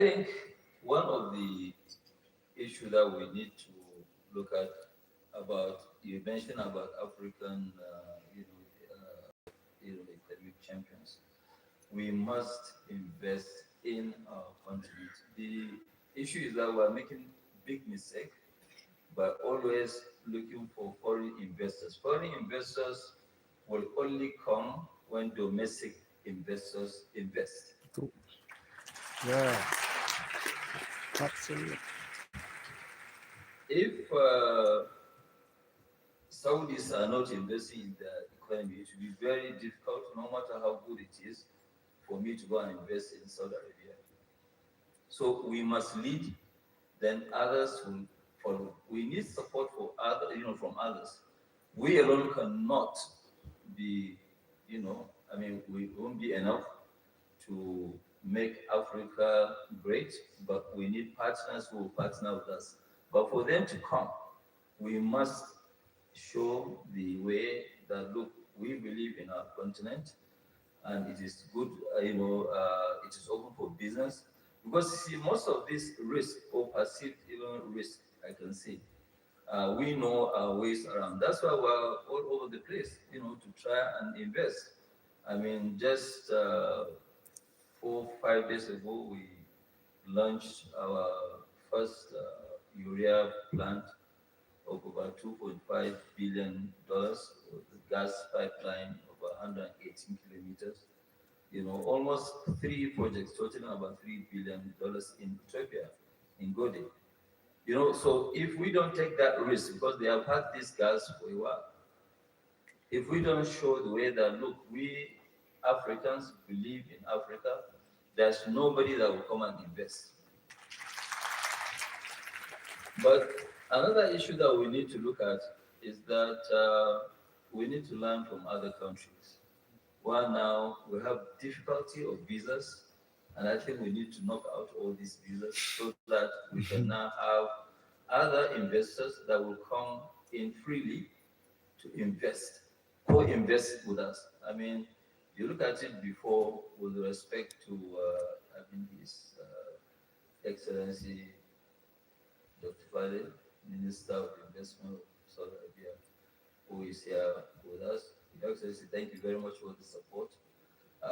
think one of the issue that we need to look at about you mentioned about African, economic champions. We must invest in our continent. The issue is that we're making big mistake by always looking for foreign investors. Foreign investors will only come when domestic investors invest. True. Yeah, absolutely. If Saudis are not investing in the economy, it will be very difficult, no matter how good it is, for me to go and invest in Saudi Arabia. So we must lead, then others will follow. We need support for other, from others. We alone cannot be, we won't be enough to make Africa great, but we need partners who will partner with us. But for them to come, we must show the way that look, we believe in our continent, and it is good, it is open for business. Because you see, most of this risk or perceived even risk, I can see, we know our ways around. That's why we're all over the place, to try and invest. I mean, just 4, 5 days ago, we launched our first urea plant of about $2.5 billion, with the gas pipeline of 118 kilometers. Almost 3 projects totaling about $3 billion in Ethiopia, in Gode. So if we don't take that risk, because they have had this gas for a while, if we don't show the way that look, we Africans believe in Africa, there's nobody that will come and invest. But another issue that we need to look at is that we need to learn from other countries. Well, now we have difficulty of visas, and I think we need to knock out all these visas so that we can now have other investors that will come in freely to invest, co-invest with us. I mean, you look at it before with respect to, His Excellency Dr. Fadel, Minister of Investment of Saudi Arabia, who is here with us. Your Excellency, thank you very much for the support.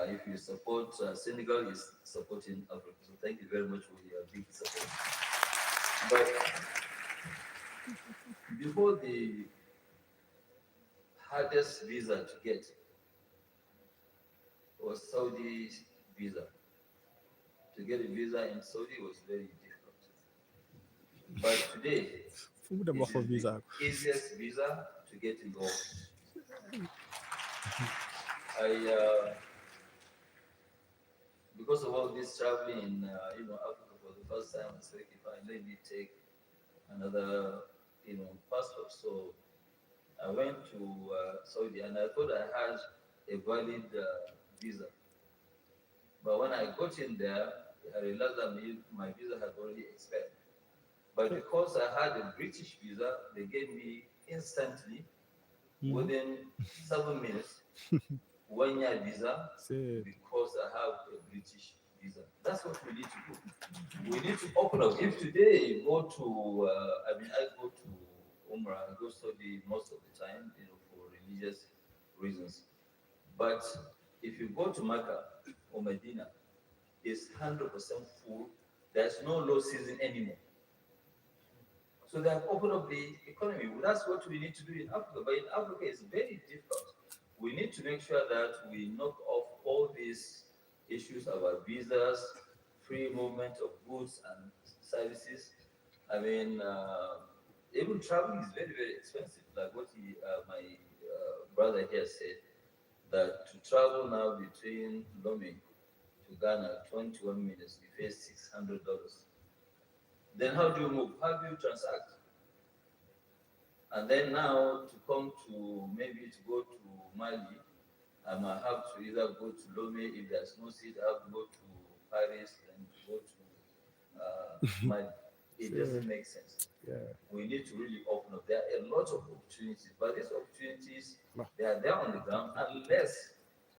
If you support Senegal, is supporting Africa. So thank you very much for your big support. But before the hardest visa to get was Saudi visa. To get a visa in Saudi was very difficult. But today, Who the this buffer is the visa? easiest visa to get in the world. I, because of all this traveling in, Africa for the first time, I said, if I let me take another, passport. So I went to Saudi, and I thought I had a valid visa. But when I got in there, I realized that my visa had already expired. But because I had a British visa, they gave me instantly, within 7 minutes, 1 year visa, Say, because I have a British visa. That's what we need to do. We need to open up. If today you go to, I go to Umrah, I go study most of the time, for religious reasons. But if you go to Mecca or Medina, it's 100% full. There's no low season anymore. So they have opened up the economy. Well, that's what we need to do in Africa. But in Africa, it's very difficult. We need to make sure that we knock off all these issues about visas, free movement of goods and services. I mean, even traveling is very, very expensive. Like what my brother here said, that to travel now between Lome to Ghana, 21 minutes, you pay $600. Then how do you move? How do you transact? And then now to come to maybe to go to Mali, I might have to either go to Lome. If there's no seat, I have to go to Paris and go to Mali. It doesn't make sense. yeah, We need to really open up. There are a lot of opportunities, but these opportunities, no, they are there on the ground unless